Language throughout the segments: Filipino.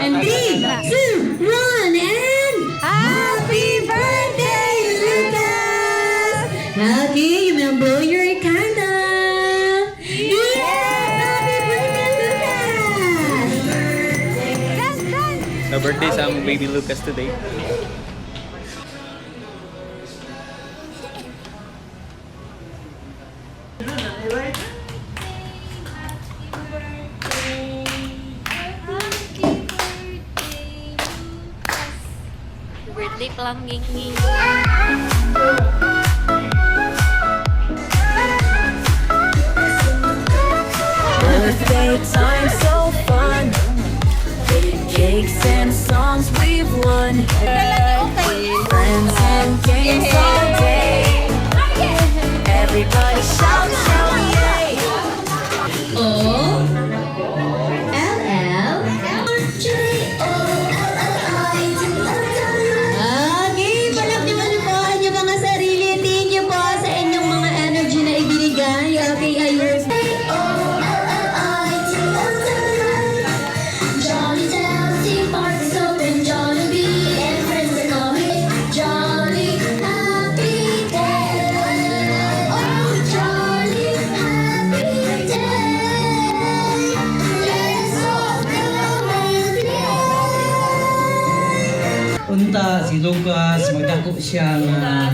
And 3, 2, 1, and happy birthday, Lucas! Okay, you may blow your candle. Yeah! Happy birthday, Lucas! Sa birthday sa among baby Lucas today. Birthday pa lang, nging. Birthday time so fun. Cakes and songs we've won. Friends and games all day. Everybody shout, shout, yay. O L L Okay, palakpakan niyo po ang inyong mga sarili. Thank you po sa inyong mga energy na ibinigay. Okay, ayun. Jolly Jolly parties open, Jollibee and friends are coming. Jolly happy day, oh jolly happy day. Let's all go and play. Unta si Lucas, magdako siya nga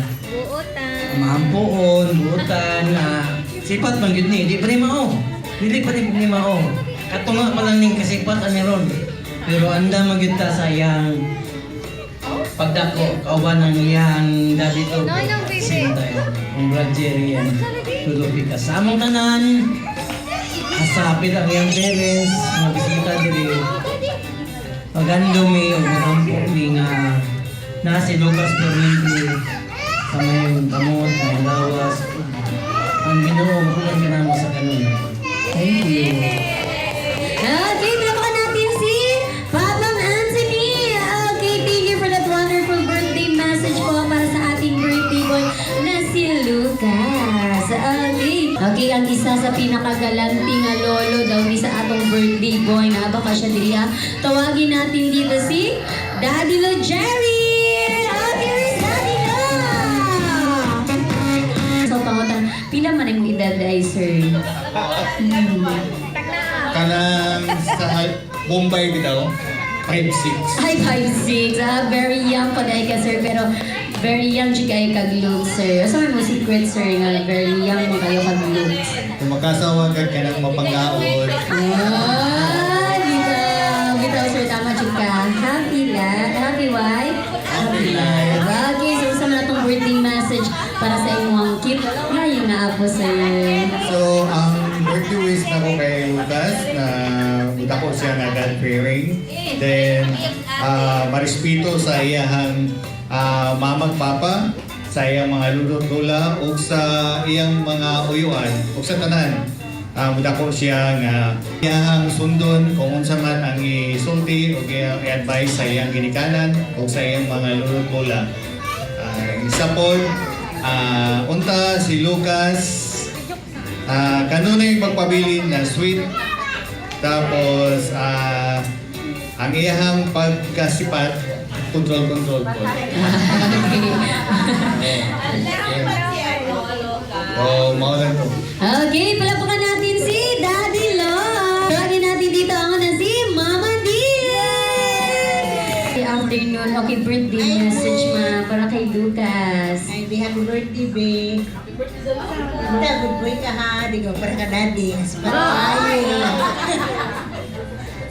mahampoon, buutan na sipat man gid ni, di pa ni mao. Dili pa ni mao. Kato nga pa lang ning kasipat ani ron. Pero anda magyud ta sa iyang pagdako kauban ng iyang daddy to. Ang Rajerian. Tulupi ka sa among tanan. Kasapit ang iyang parents, mabisita diri. Pagando mi o matampo mi nga na si Lucas Perlindi sa may kamot, may lawas. Ang Ginoo makulang ginamo sa kanuna. Thank you. Okay, palakpakan natin si Papang Anthony. Okay, thank you for that wonderful birthday message po para sa ating birthday boy na si Lucas. Okay, ang isa sa pinakagalanti nga lolo daw ni sa atong birthday boy na ato ka siya diri ha. Tawagin natin dito si Daddy Lo Jerry. Okay, Daddy Lo. So, pangutan, pila man yung edad ay sir? Kanang sa Bombay bitaw 5'6". Ay, 5'6". Very young pa dahil ka, sir. Pero very young siya kayo kag-looks, sir. Asa may mo secret, sir, nga very young mo kayo kag-looks. Kung makasawa ka kanang mapanggaon. Bitaw, sir. Tama siya ka. Happy wife? Happy life. Okay, so sa mga itong birthday message para sa inyong kit. Ngayon nga po, sir. So, ang birthday wish na ko kay Lucas na buta ko siya na God-fearing. Then, marispito sa iyahang mamag papa, sa iyang mga lulot lula, o sa iyang mga uyuan, o sa tanan. Buta ko siya nga iyahang sundon kung unsa man ang isulti o iyang i-advise sa iyang ginikanan o sa iyang mga lulot lula. Isa po, unta si Lucas, kanunay magpabilin na sweet. Tapos, ang iyahang pagkasipat, control po. Maulan to. Okay, palakpakan natin si Daddy Lo. Tawagin natin dito ang na si Mama Dear. Good afternoon. Okay, birthday message ma para kay Lucas. Ay, happy birthday, babe. Hindi, good boy ka ha. Di ka para ka daddy. Sipat tayo.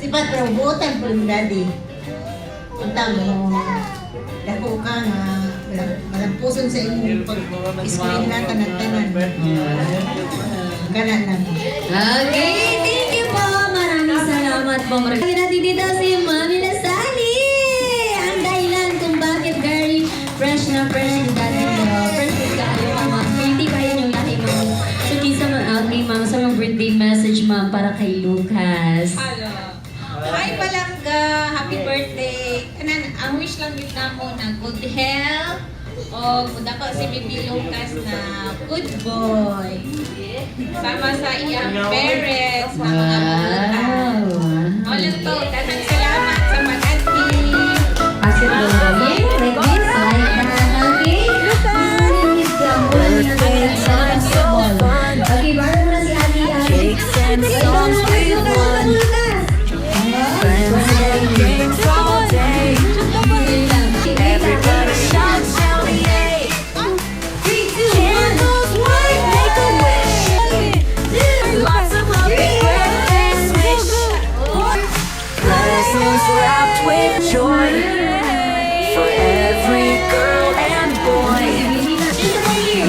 Sipat pero buotan po yung daddy. Punta mo. Dako ka nga. Malampuson sa inyong pag-screen na tanan-tanan. Kanan lang. Okay, thank you po. Maraming salamat po. Maraming natin dito si Mami Lasali. Ang dahilan kung bakit very fresh na fresh yung Daddy Lo. Fresh yung kayo ka, ma'am. Hindi pa yan yung laki, ma'am. So, kinsa man out ni ma'am sa mga birthday message, ma'am, para kay Lucas. Hello. Hi Palangga, happy birthday. Kanan ang wish lang gid namo na good health o dako si Bibi Lucas na good boy. Sama sa iyang parents na mga buta. All to, daghang salamat sa Friends and games all day. Everybody shout, shout, yay. Candles light, make a wish. Lots of happy birthdays wish. Presents wrapped with joy for every girl and boy.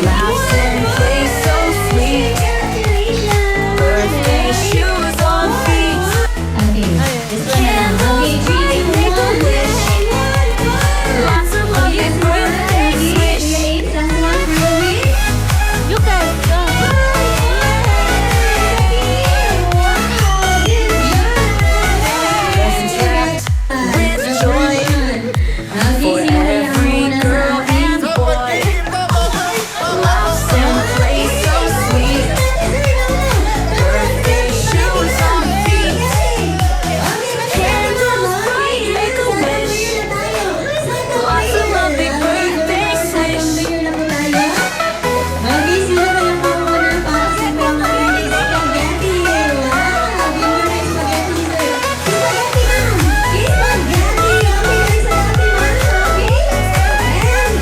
Laughs and play so sweet. Birthday shoes on feet. Okay. This one na lang. Candles Okay, light, make a wish. Lots of happy birthdays wish. Presents wrapped with joy for every girl and boy. Laughs and play so sweet. Birthday shoes on feet. Candles light, make a wish. Lots of lovely birthdays wish. Okay, sino ka lang po muna para sa mga spaghetti? Wow! Yung mga spaghetti, sir. Spaghetti, ma'am! Spaghetti! Okay, sa ating ma'am. Okay? And,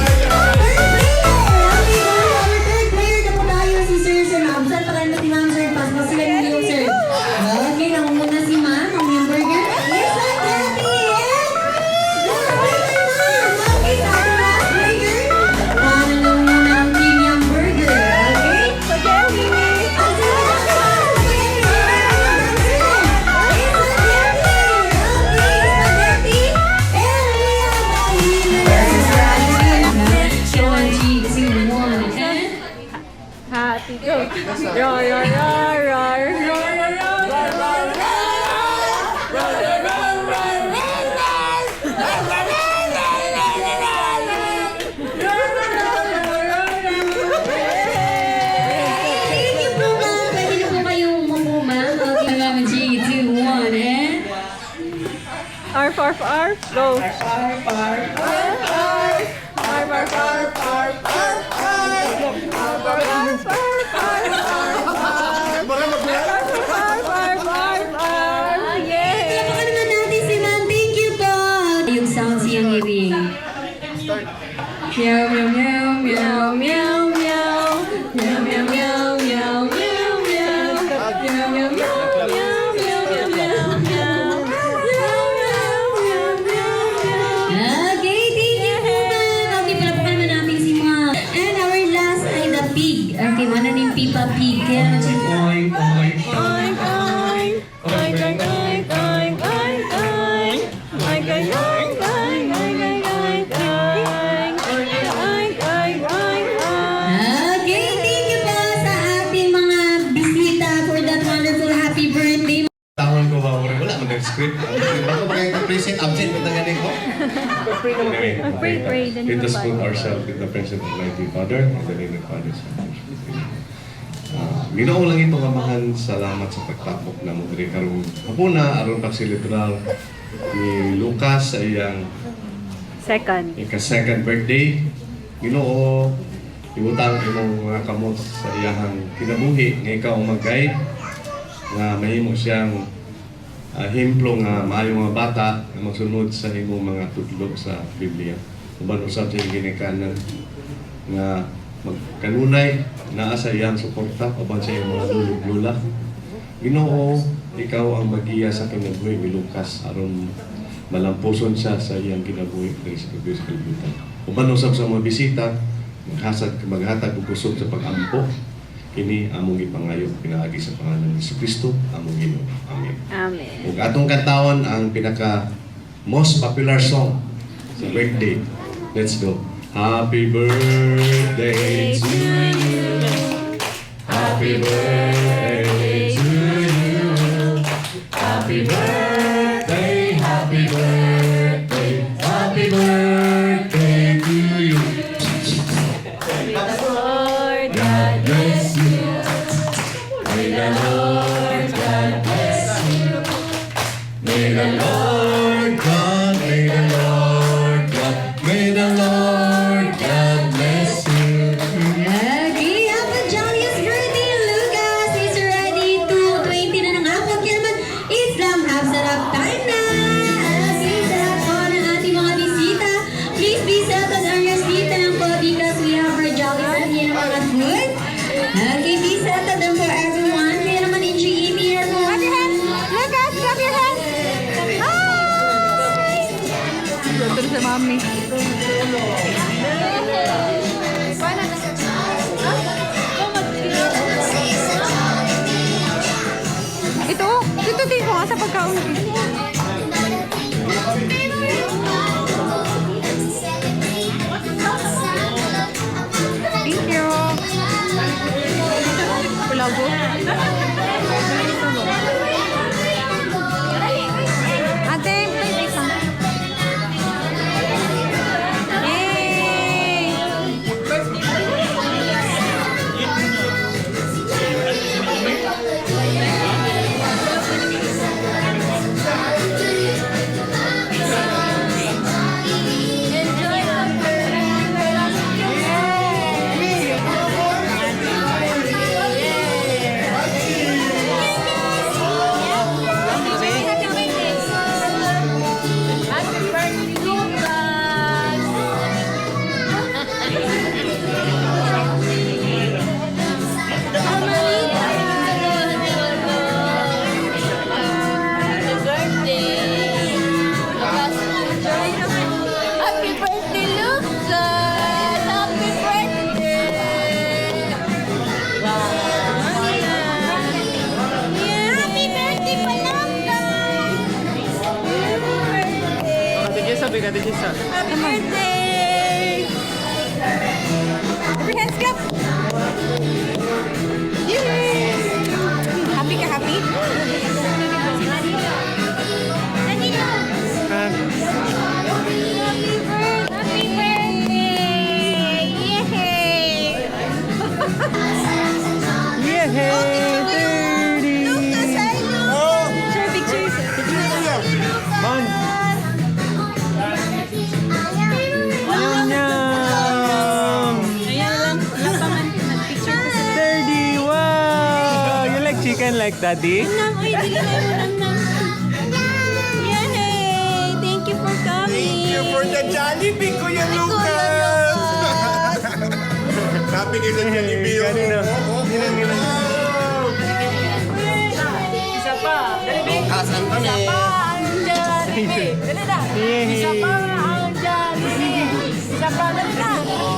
okay, our third player na po tayo si Sir Absent pa kayo na si Ma'am Sir. Pas sila yung sir. Okay, nangunguna si Ma'am. Ang hamburger. Yes, spaghetti! Okay, sa ating last player. Parang nangunguna ang premium burger. Okay? Spaghetti! Ang sila na siya! Spaghetti! And we have a winner! Joy, kasi one. Happy go. Roar, roar, roar, roar. Thank you po, ma'am. Pwede na po kayong umupo, ma'am. Okay, ma'am. 3, 2, 1, and... Arf, arf, arf. Go. Arf, arf, arf. Arf, arf, arf. Lapakan naman natin si ma'am. Thank you po. Yung sound siyang i-ring. Meow, meow, meow, meow, meow, meow. Meow, meow, meow, meow, meow, meow. Meow, meow, meow, meow, meow, meow, meow, meow. Okay, thank you po, ma'am. Okay, palapakan naman natin si ma'am. And our last ay the pig. Okay, mana ni Pippa Pig. Kaya naman siya. Oink, oink, Oink, oink. Oink, oink, oink, oink, oink, oink. Oink, oink, oink, oink, oink, oink, oink, oink. Oink, oink, oink, oink. Okay, thank you po sa ating mga bisita for that wonderful happy birthday. Tawon ko ba? Wala mag-script. Ako ba kayo present absent kung taganin ko? Pray, then Let us put ourselves in the presence of Almighty Father, in the name of the Father, Son, and Holy Spirit. Ginoo lang ito kamahan, salamat sa pagtapok na mo diri karong hapuna aron pag-celebrar ni Lucas sa iyang Second. ika-second birthday. Ginoo, ibutang imong mga kamot sa iyang kinabuhi nga ikaw ang mag-guide nga mahimo siyang himplo nga maayo mga bata nga magsunod sa imong mga tudlo sa Biblia. Uban usab sa iyang ginikanan nga magkanunay naa sa iyang suporta uban sa iyang mga lula. Ginoo, ikaw ang mag-iya sa kinabuhi ni Lucas aron malampuson siya sa iyang kinabuhi diri sa kalibutan. Uban usab sa mga bisita maghatag og kusog sa pag-ampo kini among ipangayo pinaagi sa pangalan ni Jesucristo among Ginoo. Amen. Amen. Ug atong kantawan ang pinaka most popular song sa birthday. Let's go. Happy birthday to you. Happy birthday to you. Happy birthday, happy birthday, happy birthday to you. Lord, God bless you. May the Lord God bless you. May the Lord God, may the Lord God, may the Lord God bless you. Okay, happy jolliest birthday, Lucas! It's already 2:20 na ng hapon. Kaya naman, it's time time na! Ito sa mami. Ito din ko sa pagkaon. Thank you. Pulago. Ate, please isa. Yay! Happy birthday, Lucas! Happy birthday! Wow! Yeah, happy birthday, Palangga! Ate Jessa, big Ate Jessa. Happy birthday! Happy hands clap! Yay! Happy ka, happy? Happy birthday! Yay! Lucas, hi, Lucas! Sure, pictures. Man! Ayan lang, wala pa man nag-picture ko. 30! Wow! You like chicken like daddy? Nang, uy, dili na mo lang nang. Yay! Thank you for coming. Thank you for the Jollibee, Kuya Lucas! Happy kayo sa Jollibee. Kanino? Ginang. Isa pa. Kasan kami. Isa pa ang Jollibee. Dali na. Isa pa ang Jollibee. Isa pa, dali na.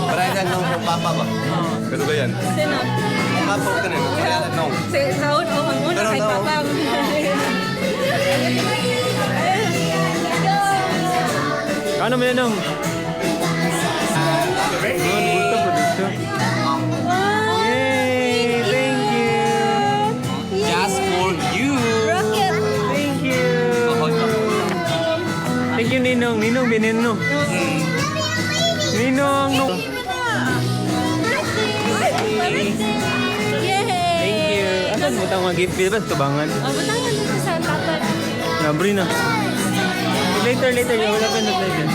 Parang nung papa ba? Pero ba yan? Sino? Papa ka rin. Parang nung. Sa una, ang una Pero kay no. Papa. Ano mo yan, Nong? Bulto, produkto. Yay! Thank you! Just for you. Rocket. Thank you! Thank you, Ninong. Ninong, bininong. Ninong! No. Yay! Thank you. Asan mo tang mga gift? Ba tubangan? Oh, butangan dito sa tapat. Nabri na. Later. Wala pa na later.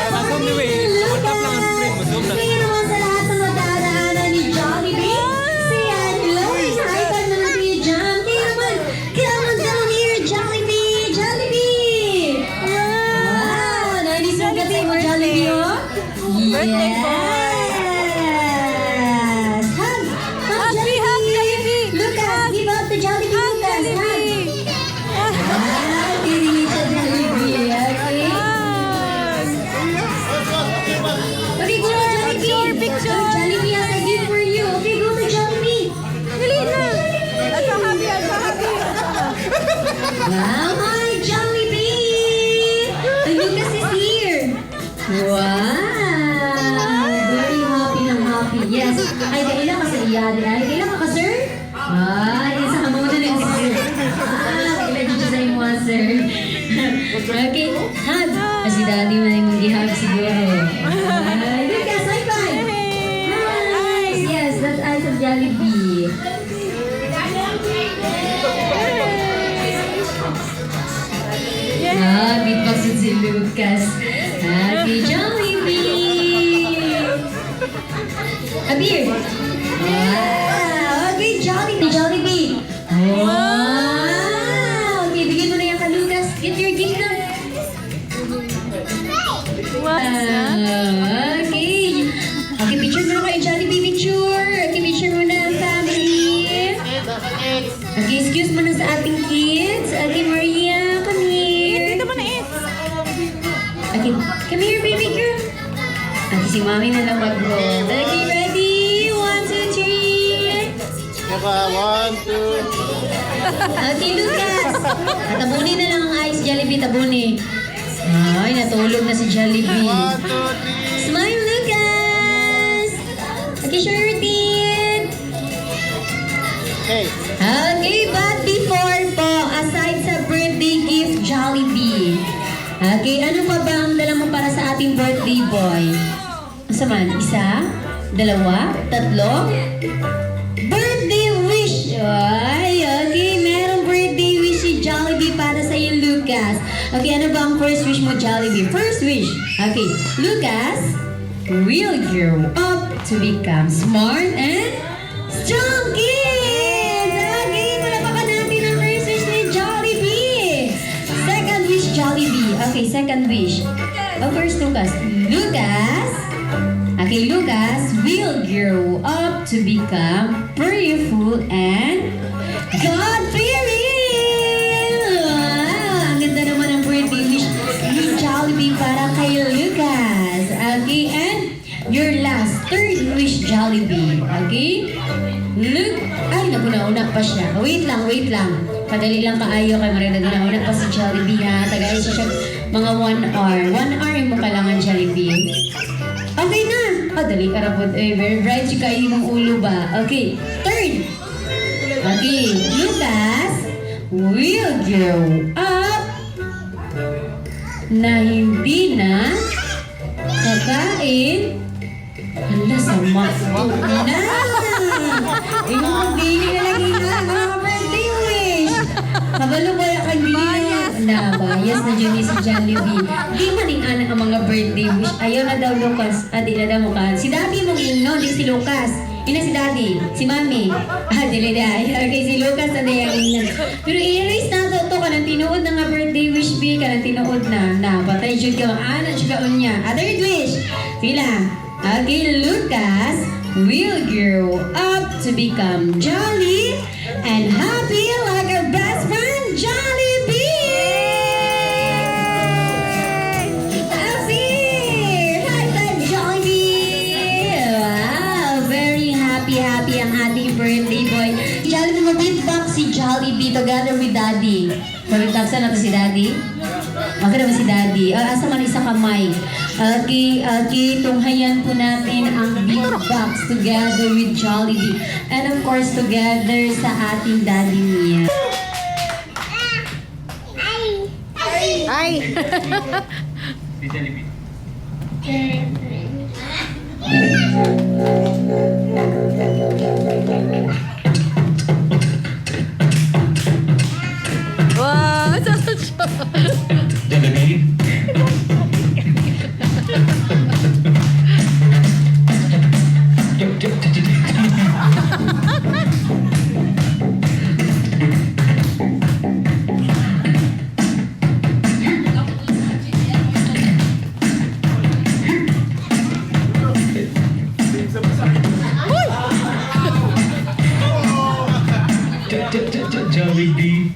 Masok ni Way. Matap lang ang screen mo. Zoom na. Kaya naman sa lahat ng madadaanan ni Jollibee, si Hello, excited na natin yung jam. Kaya naman, come on down here, Jollibee! Jollibee! Wow! Nanisugati mo, Jollibee, oh? Birthday boy! Yes! Hug! Hug, Jollibee! Lucas, give up to Jollibee, Lucas! Hug! Ah, kinig sa Jollibee, okay? Okay, go to Jollibee! Picture! Jollibee has a gift for you. Okay, go to Jollibee. Dali na! I'm so happy! Wow, hi, Jollibee! The Lucas is here. Wow! Very happy ng happy. Yes. Ay, kailan ka sa iyan? Ay, kailan ka, sir? Ay, isa ka muna na sir. Kailan dito sa imo, sir. Okay, hug. Kasi daddy mo na yung mag-hug siguro. Ay, Lucas, high five! Nice! Yes, that's eyes of Jollibee. Happy pasit si Lucas. Happy Jollibee! Abir! Wow! Okay, Jollibee! Wow! Okay, bigyan mo na yan ka, Lucas. Get your gift na! mami na lang mag-roll. Okay, ready? 1, 2, 3. Okay, Lucas. Tabunin na lang ang ice, Jollibee. Tabunin. Ay, natulog na si Jollibee. Smile, Lucas. Okay, show your teeth. Okay, but before po, aside sa birthday gift, Jollibee. Okay, ano pa ba ang dala mo para sa ating birthday boy? Asa man? Isa? Dalawa? Tatlo? Birthday wish! Ay, okay, merong birthday wish si Jollibee para sa iyo, Lucas. Okay, ano ba ang first wish mo, Jollibee? First wish. Okay, Lucas will grow up to become smart and strong kids! Okay, malapakan natin ang first wish ni Jollibee. Second wish, Jollibee. Okay, second wish. Oh, first, Lucas. Okay, Lucas will grow up to become prayerful and God-fearing. Wow, ang ganda naman ang birthday wish ni Jollibee para kay Lucas. Okay, and your last, third wish, Jollibee. Okay? Ay, naguna-una pa siya. Wait lang. Padali lang kaayo kay Maria. Naguna-una pa si Jollibee ha. Tagayin siya mga 1 hour. 1 hour mo kailangan, Jollibee. Okay na. Dali ka rapod. Very bright siya kayo ng ulo ba? Okay. Third. Okay. Lucas will grow up na hindi na kakain. Hala, sama. Na! Ikaw, hindi na lagi na mga birthday wish. Kabalo ba yung kanina? Na, bias na dyan si Jollibee. Di maning anak ang mga birthday wish. Ayaw na daw, Lucas. Di na daw mukha. Si Daddy mong ino, di si Lucas. Ina si Daddy, si Mami. Dili da. Okay, si Lucas na yung ino. Pero i-erase na to ka ng tinuod na nga birthday wish, B. Ka ng tinuod na. Patay dyan ka. Anak dyan ka unya. Third wish. Sila. Okay, Lucas will grow up to become jolly and happy like our best friend, Jollibee! Happy! High five, Jollibee! Wow, very happy ang ating birthday boy. Jollibee, mag-beatbox si Jollibee together with Daddy. Mag-beatboxan natin si Daddy? Okay naman si Daddy. Asa man isa kamay. Okay, tunghayan po natin ang beatbox together with Jollibee. And of course, together sa ating Daddy niya. Ay! Wow! Jollibee.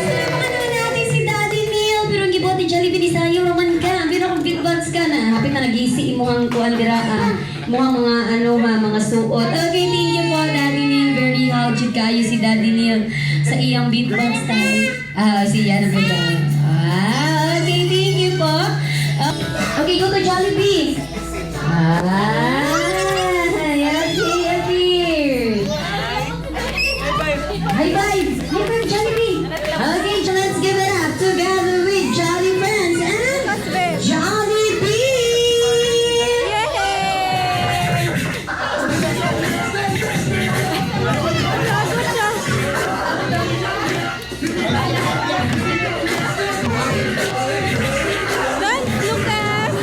Salamat naman natin si Daddy Neil. Pero ang gibuhat ni Jollibee, di sayo raman ka. Pero kung beatbox ka na, hapit na nag-isi mo ang kuhan dira. Mga suot. Okay, thank you po, Daddy Neil. Very hard kayo si Daddy Neil sa iyang beatbox time. Siya na po daw. Okay, thank you po. Okay, go to Jollibee. High five! High five, Jollibee! Okay, so let's give it up together with Jolly Friends and Jollibee! Dance, Lucas!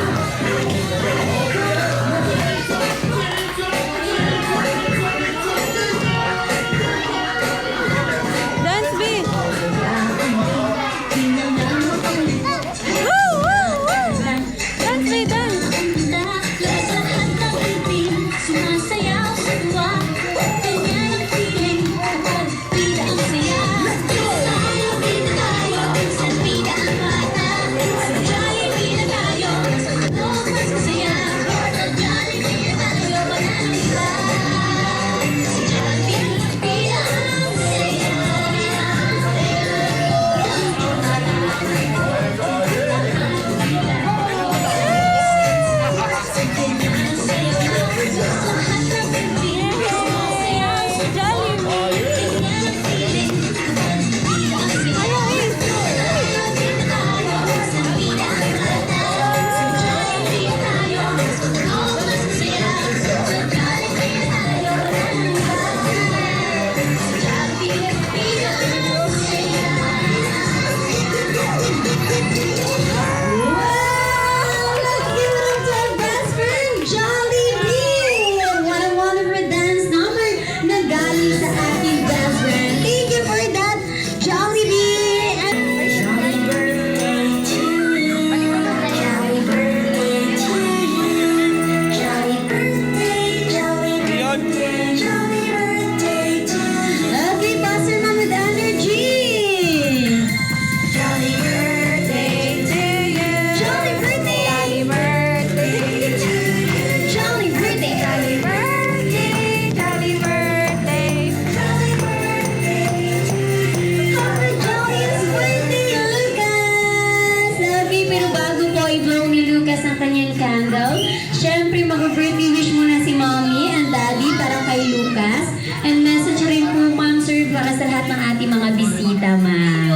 Tita Ma'am.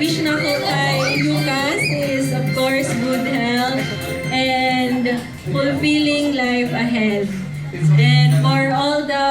Wish na ko kay Lucas is of course good health and fulfilling life ahead. And for all the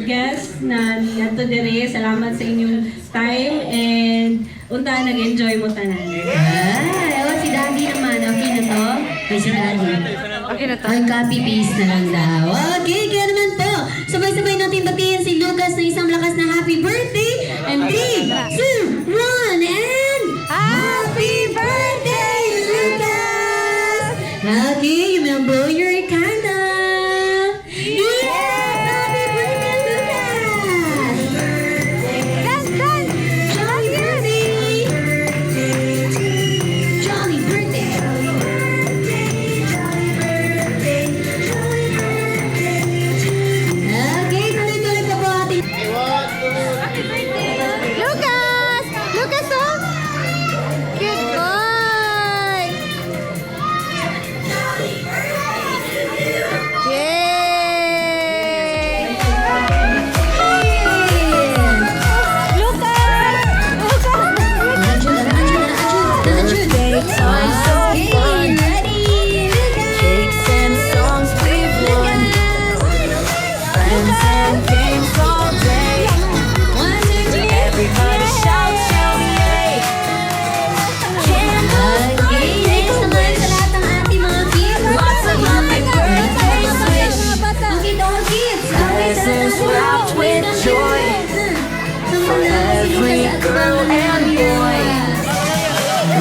guests na nato dire, salamat sa inyong time and unta nag-enjoy mo tanan. Ewan si Daddy naman. Okay na to? Ay, si Daddy. Okay na Ay, copy paste na lang daw. Okay, kaya naman po. Sabay-sabay natin batiin si Lucas ng isang lakas na happy birthday. And 3, 2, 1, and happy birthday, Lucas! Okay, you may blow your candle. Yes! Happy birthday, Lucas! Jolly birthday! Jolly birthday! Okay, tuloy-tuloy pa po ating... Lucas! Lucas, oh! Good boy! Yay! Lucas! Okay, ready? Cakes and songs we've won, friends and games all day. 1, 2, 3. Everybody shout, shout, yay! Candles Okay, next naman sa lahat ng ating mga kids. Lots of happy birthdays wish. Okay, all kids. Okay, sa lahat Presents ng wrapped with joy for every girl and boy.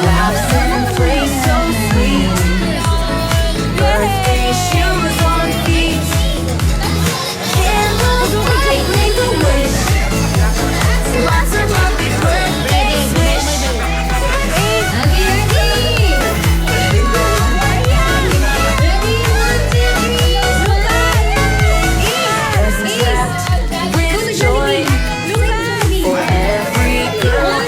Laughs and plays so sweet. Birthday shoes on feet. Candles bright make a wish. Lots of happy birthdays wish. Okay, ready? Ready, 1, 2, 3. Presents wrapped with joy for every girl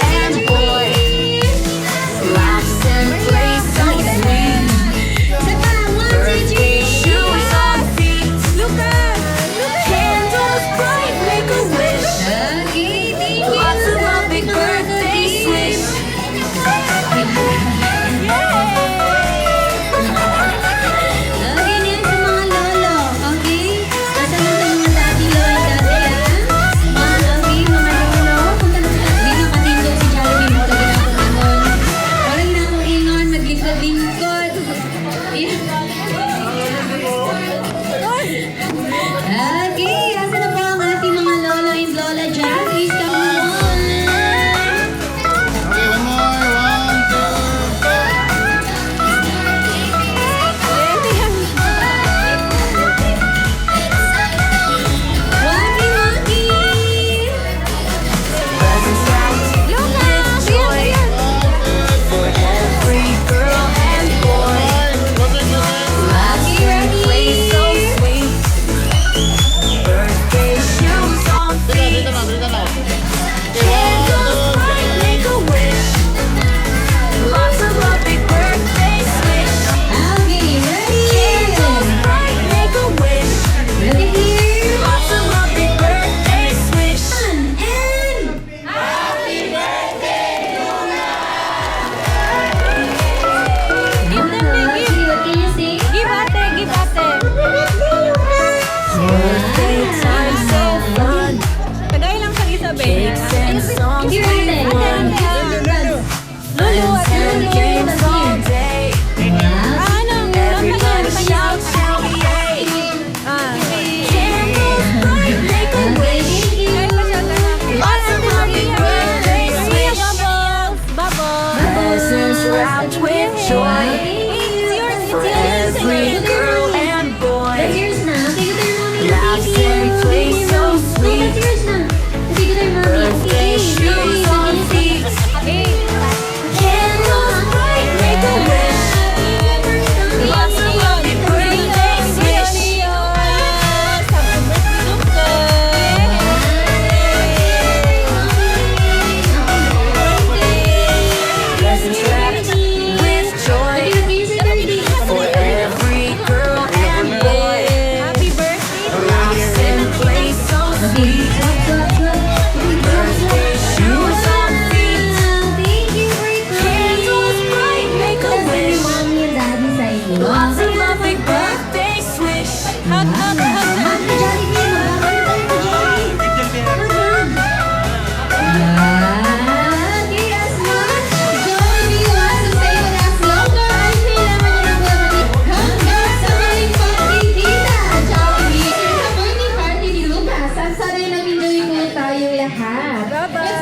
that. Bye-bye. Let's